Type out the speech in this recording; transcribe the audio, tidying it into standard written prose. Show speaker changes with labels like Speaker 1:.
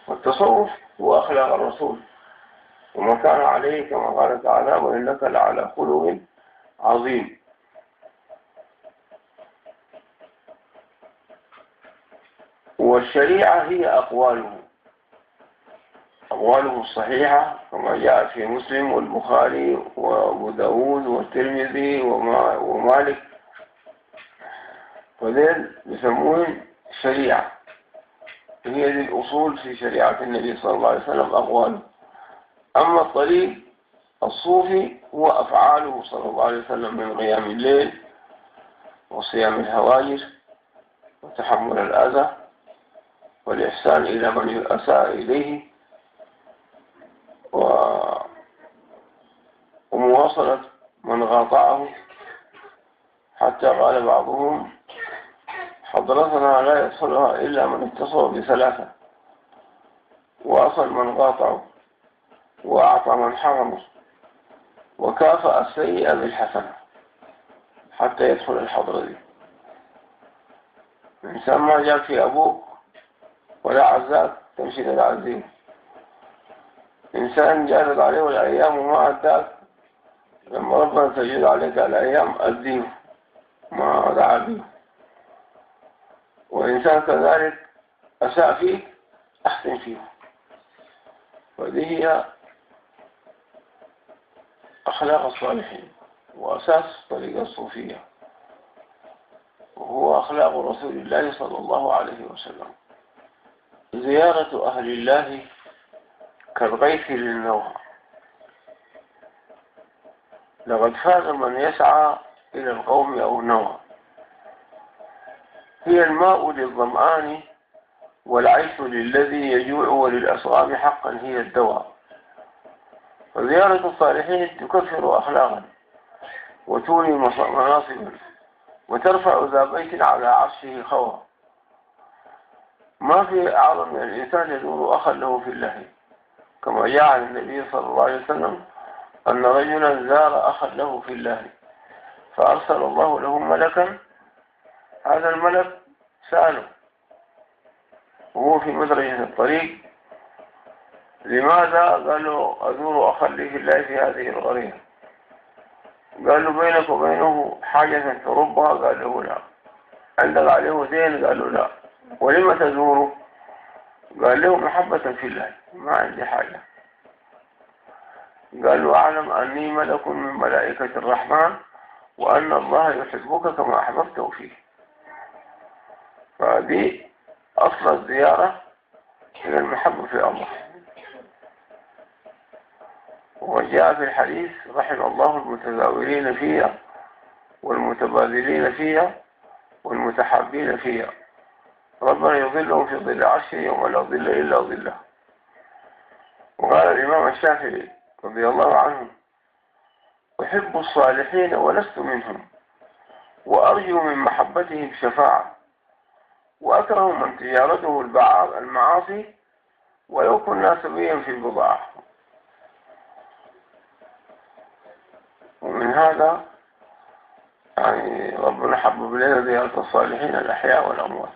Speaker 1: والتصوف هو أخلاق الرسول وما كان عليه كما قال تعالى وإنك لعلى خلق عظيم. والشريعة هي أقواله الصحيحة كما جاء في مسلم والبخاري وأبو داود والترمذي ومالك، وذين يسمون شريعة، هي ذي الأصول في شريعة النبي صلى الله عليه وسلم أقواله. أما الطريق الصوفي هو أفعاله صلى الله عليه وسلم من قيام الليل وصيام الهواجر وتحمل الأذى والإحسان إلى من أساء إليه ومواصلة من غاطعه، حتى قال بعضهم حضرتنا لا يدخلها إلا من اتصل بثلاثة: وأصل من غاطعه، وأعطى من حرمه، وكافأ السيئة بالحسنة، حتى يدخل الحضرة دي. الإنسان ما جاء في أبوك ولا عزاك تمشي تتعزيه، إنسان جادت عليه الأيام وما أداك، لما ربنا تجد عليك الأيام أديه ما دعا به. وإنسان كذلك أساء فيك أحسن فيه. وهذه هي أخلاق الصالحين وأساس طريقة الصوفية، وهو أخلاق رسول الله صلى الله عليه وسلم. زيارة أهل الله كالغيث للنوى، لقد فاز من يسعى إلى القوم أو النوى. هي الماء للظمآن والعيش للذي يجوع وللأصغام حقا هي الدواء. فزيارة الصالحين تكفر أخلاقا وتولي مناصبا وترفع ذا بيت على عرشه خوى. ما في أعظم من الإنسان يزور أخا له في الله، كما جاء عن النبي صلى الله عليه وسلم أن رجلا زار أخا له في الله فأرسل الله له ملكا. هذا الملك سأله وهو في مدرجة الطريق: لماذا؟ قال له: أزور أخا لي في الله في هذه القرية. قال له: بينك وبينه حاجة تربها؟ قال له: لا. عندك عليه دين؟ قال له: لا. ولما تزوره؟ قال له: محبة في الله، ما عندي حاجة. قال له: أعلم أني ملك من ملائكة الرحمن وأن الله يحبك كما أحببته فيه. فهذه أصل الزيارة هي المحبة في الله. وجاء في الحديث: رحم الله المتزاورين فيها والمتبادلين فيها والمتحابين فيها، ربنا يظلهم في ظل عرشه يوم لا ظل إلا ظله. وقال الإمام الشافعي رضي الله عنه: أحب الصالحين ولست منهم، وأرجو من محبتهم شفاعة، وأكره من تجارته المعاصي ولو كنا سويا في البضاعة. ومن هذا يعني ربنا حبب لنا زيارة الصالحين الأحياء والأموات.